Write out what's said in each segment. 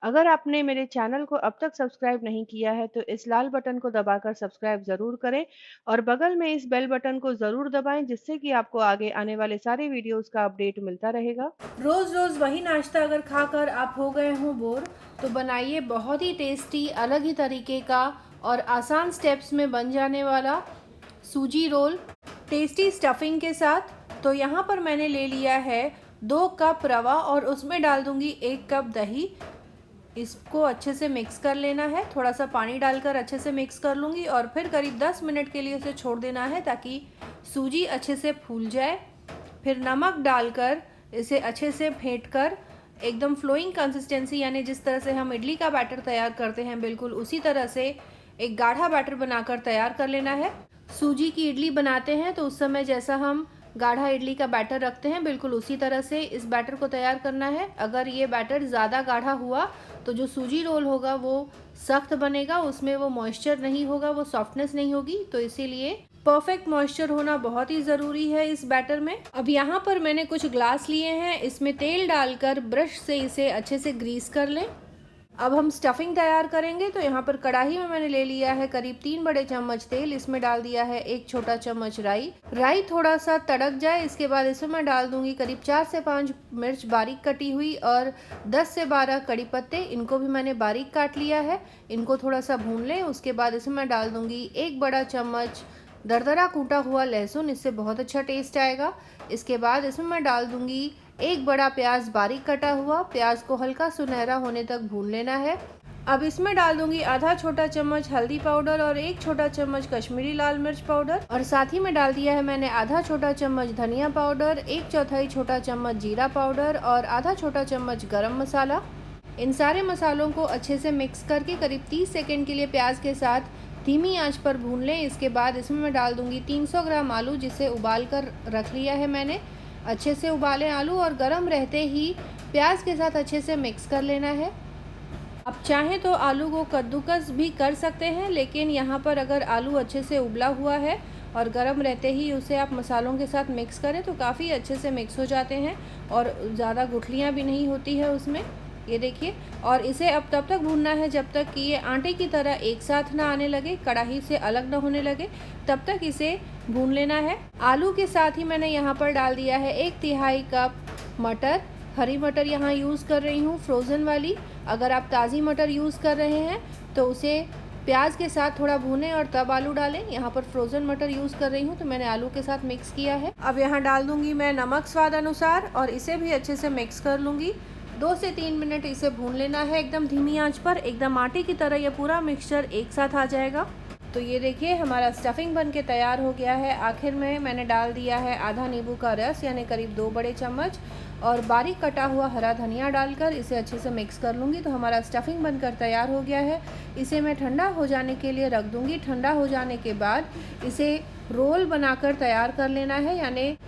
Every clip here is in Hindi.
अगर आपने मेरे चैनल को अब तक सब्सक्राइब नहीं किया है तो इस लाल बटन को दबाकर सब्सक्राइब ज़रूर करें और बगल में इस बेल बटन को ज़रूर दबाएं जिससे कि आपको आगे आने वाले सारे वीडियोस का अपडेट मिलता रहेगा। रोज़ रोज़ वही नाश्ता अगर खाकर आप हो गए हों बोर, तो बनाइए बहुत ही टेस्टी अलग ही तरीके का और आसान स्टेप्स में बन जाने वाला सूजी रोल टेस्टी स्टफिंग के साथ। तो यहाँ पर मैंने ले लिया है 2 कप रवा और उसमें डाल दूँगी 1 कप दही। इसको अच्छे से मिक्स कर लेना है, थोड़ा सा पानी डालकर अच्छे से मिक्स कर लूँगी और फिर करीब 10 मिनट के लिए इसे छोड़ देना है ताकि सूजी अच्छे से फूल जाए। फिर नमक डालकर इसे अच्छे से फेंट कर एकदम फ्लोइंग कंसिस्टेंसी, यानी जिस तरह से हम इडली का बैटर तैयार करते हैं बिल्कुल उसी तरह से एक गाढ़ा बैटर बनाकर तैयार कर लेना है। सूजी की इडली बनाते हैं तो उस समय जैसा हम गाढ़ा इडली का बैटर रखते हैं बिल्कुल उसी तरह से इस बैटर को तैयार करना है। अगर ये बैटर ज़्यादा गाढ़ा हुआ तो जो सूजी रोल होगा वो सख्त बनेगा, उसमें वो मॉइस्चर नहीं होगा, वो सॉफ्टनेस नहीं होगी। तो इसीलिए परफेक्ट मॉइस्चर होना बहुत ही ज़रूरी है इस बैटर में। अब यहाँ पर मैंने कुछ ग्लास लिए हैं, इसमें तेल डालकर ब्रश से इसे अच्छे से ग्रीस कर लें। अब हम स्टफिंग तैयार करेंगे। तो यहाँ पर कढ़ाई में मैंने ले लिया है करीब 3 बड़े चम्मच तेल, इसमें डाल दिया है 1 छोटा चम्मच राई थोड़ा सा तड़क जाए इसके बाद इसमें मैं डाल दूंगी करीब 4 से 5 मिर्च बारीक कटी हुई और 10 से 12 कड़ी पत्ते, इनको भी मैंने बारीक काट लिया है। इनको थोड़ा सा भून लें। उसके बाद इसमें मैं डाल दूंगी 1 बड़ा चम्मच दरदरा कूटा हुआ लहसुन, इससे बहुत अच्छा टेस्ट आएगा। इसके बाद इसमें मैं डाल दूंगी 1 बड़ा प्याज बारीक कटा हुआ। प्याज को हल्का सुनहरा होने तक भून लेना है। अब इसमें डाल दूंगी आधा छोटा चम्मच हल्दी पाउडर और 1 छोटा चम्मच कश्मीरी लाल मिर्च पाउडर और साथ ही में डाल दिया है मैंने आधा छोटा चम्मच धनिया पाउडर, 1/4 छोटा चम्मच जीरा पाउडर और आधा छोटा चम्मच गरम मसाला। इन सारे मसालों को अच्छे से मिक्स करके करीब 30 सेकेंड के लिए प्याज के साथ धीमी आंच पर भून लें। इसके बाद इसमें मैं डाल दूंगी 300 ग्राम आलू, जिसे उबाल कर रख लिया है मैंने। अच्छे से उबालें आलू और गर्म रहते ही प्याज के साथ अच्छे से मिक्स कर लेना है। आप चाहें तो आलू को कद्दूकस भी कर सकते हैं, लेकिन यहाँ पर अगर आलू अच्छे से उबला हुआ है और गर्म रहते ही उसे आप मसालों के साथ मिक्स करें तो काफ़ी अच्छे से मिक्स हो जाते हैं और ज़्यादा गुठलियाँ भी नहीं होती है उसमें। ये देखिए, और इसे अब तब तक भूनना है जब तक कि ये आटे की तरह एक साथ ना आने लगे, कढ़ाई से अलग ना होने लगे, तब तक इसे भून लेना है। आलू के साथ ही मैंने यहाँ पर डाल दिया है 1/3 कप मटर। हरी मटर यहाँ यूज़ कर रही हूँ, फ्रोज़न वाली। अगर आप ताज़ी मटर यूज़ कर रहे हैं तो उसे प्याज के साथ थोड़ा भूनें और तब आलू डालें। यहाँ पर फ्रोज़न मटर यूज़ कर रही हूँ तो मैंने आलू के साथ मिक्स किया है। अब यहाँ डाल दूँगी मैं नमक स्वाद अनुसार और इसे भी अच्छे से मिक्स कर लूँगी। 2 से 3 मिनट इसे भून लेना है एकदम धीमी आंच पर। एकदम आटे की तरह यह पूरा मिक्सचर एक साथ आ जाएगा। तो ये देखिए हमारा स्टफिंग बन के तैयार हो गया है। आखिर में मैंने डाल दिया है आधा नींबू का रस, यानी करीब 2 बड़े चम्मच, और बारीक कटा हुआ हरा धनिया डालकर इसे अच्छे से मिक्स कर लूँगी। तो हमारा स्टफिंग बनकर तैयार हो गया है। इसे मैं ठंडा हो जाने के लिए रख दूँगी। ठंडा हो जाने के बाद इसे रोल बनाकर तैयार कर लेना है,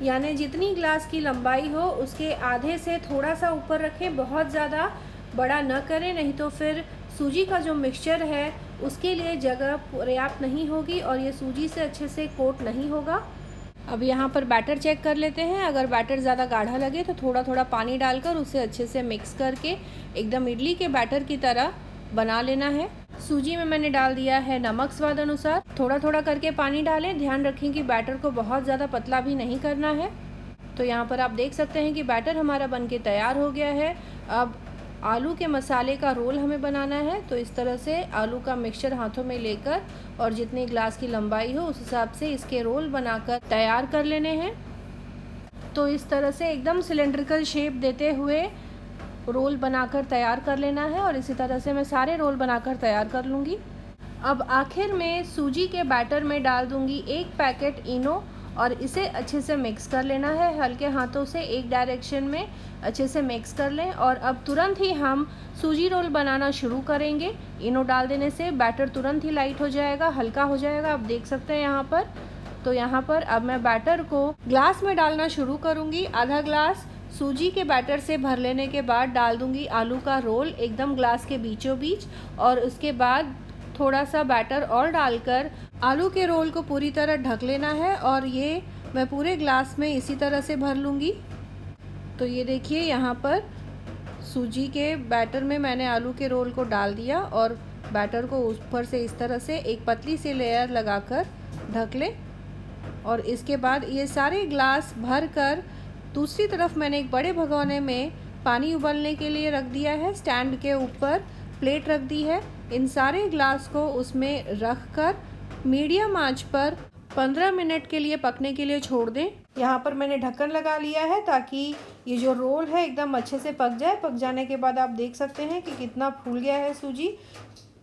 यानी जितनी ग्लास की लंबाई हो उसके आधे से थोड़ा सा ऊपर रखें, बहुत ज़्यादा बड़ा न करें, नहीं तो फिर सूजी का जो मिक्सचर है उसके लिए जगह पर्याप्त नहीं होगी और ये सूजी से अच्छे से कोट नहीं होगा। अब यहाँ पर बैटर चेक कर लेते हैं। अगर बैटर ज़्यादा गाढ़ा लगे तो थोड़ा थोड़ा पानी डालकर उसे अच्छे से मिक्स करके एकदम इडली के बैटर की तरह बना लेना है। सूजी में मैंने डाल दिया है नमक स्वाद अनुसार। थोड़ा थोड़ा करके पानी डालें, ध्यान रखें कि बैटर को बहुत ज़्यादा पतला भी नहीं करना है। तो यहाँ पर आप देख सकते हैं कि बैटर हमारा बनके तैयार हो गया है। अब आलू के मसाले का रोल हमें बनाना है। तो इस तरह से आलू का मिक्सचर हाथों में लेकर और जितनी ग्लास की लंबाई हो उस हिसाब से इसके रोल बनाकर तैयार कर लेने हैं। तो इस तरह से एकदम सिलेंड्रिकल शेप देते हुए रोल बनाकर तैयार कर लेना है और इसी तरह से मैं सारे रोल बनाकर तैयार कर लूँगी। अब आखिर में सूजी के बैटर में डाल दूँगी 1 पैकेट इनो और इसे अच्छे से मिक्स कर लेना है। हल्के हाथों से एक डायरेक्शन में अच्छे से मिक्स कर लें और अब तुरंत ही हम सूजी रोल बनाना शुरू करेंगे। इनो डाल देने से बैटर तुरंत ही लाइट हो जाएगा, हल्का हो जाएगा। आप देख सकते हैं यहाँ पर। तो यहाँ पर अब मैं बैटर को ग्लास में डालना शुरू करूँगी। आधा ग्लास सूजी के बैटर से भर लेने के बाद डाल दूँगी आलू का रोल एकदम ग्लास के बीचों बीच, और उसके बाद थोड़ा सा बैटर और डालकर आलू के रोल को पूरी तरह ढक लेना है और ये मैं पूरे ग्लास में इसी तरह से भर लूँगी। तो ये देखिए यहाँ पर सूजी के बैटर में मैंने आलू के रोल को डाल दिया और बैटर को ऊपर से इस तरह से एक पतली सी लेयर लगाकर ढक लें। और इसके बाद ये सारे ग्लास भर कर दूसरी तरफ मैंने एक बड़े भगोने में पानी उबलने के लिए रख दिया है। स्टैंड के ऊपर प्लेट रख दी है। इन सारे ग्लास को उसमें रख कर मीडियम आंच पर 15 मिनट के लिए पकने के लिए छोड़ दें। यहाँ पर मैंने ढक्कन लगा लिया है ताकि ये जो रोल है एकदम अच्छे से पक जाए। पक जाने के बाद आप देख सकते हैं कि कितना फूल गया है सूजी।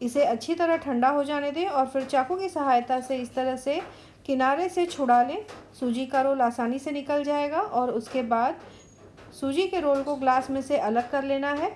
इसे अच्छी तरह ठंडा हो जाने दें और फिर चाकू की सहायता से इस तरह से किनारे से छुड़ा लें। सूजी का रोल आसानी से निकल जाएगा और उसके बाद सूजी के रोल को ग्लास में से अलग कर लेना है।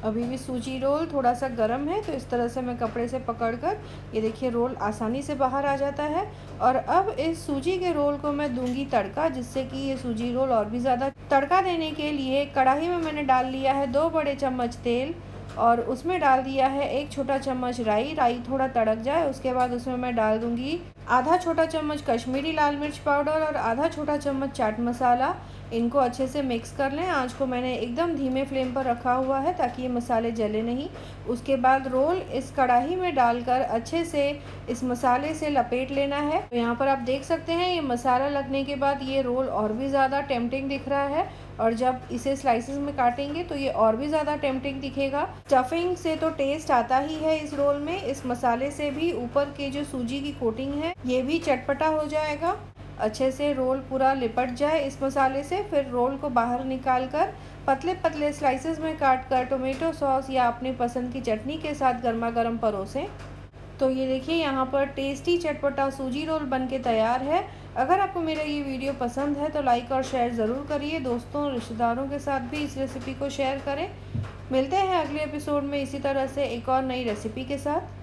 अभी भी सूजी रोल थोड़ा सा गर्म है तो इस तरह से मैं कपड़े से पकड़कर ये देखिए रोल आसानी से बाहर आ जाता है। और अब इस सूजी के रोल को मैं दूंगी तड़का, जिससे कि ये सूजी रोल और भी ज़्यादा। तड़का देने के लिए कढ़ाई में मैंने डाल लिया है 2 बड़े चम्मच तेल और उसमें डाल दिया है 1 छोटा चम्मच राई। राई थोड़ा तड़क जाए उसके बाद उसमें मैं डाल दूंगी आधा छोटा चम्मच कश्मीरी लाल मिर्च पाउडर और आधा छोटा चम्मच चाट मसाला। इनको अच्छे से मिक्स कर लें। आंच को मैंने एकदम धीमे फ्लेम पर रखा हुआ है ताकि ये मसाले जले नहीं। उसके बाद रोल इस कढ़ाई में डालकर अच्छे से इस मसाले से लपेट लेना है। तो यहाँ पर आप देख सकते हैं ये मसाला लगने के बाद ये रोल और भी ज़्यादा टेम्पटिंग दिख रहा है और जब इसे स्लाइसेस में काटेंगे तो ये और भी ज़्यादा टेम्पटिंग दिखेगा। स्टफिंग से तो टेस्ट आता ही है इस रोल में, इस मसाले से भी ऊपर के जो सूजी की कोटिंग है ये भी चटपटा हो जाएगा। अच्छे से रोल पूरा लिपट जाए इस मसाले से, फिर रोल को बाहर निकाल कर पतले पतले स्लाइसेस में काट कर टोमेटो सॉस या अपनी पसंद की चटनी के साथ गर्मा गर्म परोसें। तो ये देखिए यहाँ पर टेस्टी चटपटा सूजी रोल बनके तैयार है। अगर आपको मेरा ये वीडियो पसंद है तो लाइक और शेयर ज़रूर करिए। दोस्तों और रिश्तेदारों के साथ भी इस रेसिपी को शेयर करें। मिलते हैं अगले एपिसोड में इसी तरह से एक और नई रेसिपी के साथ।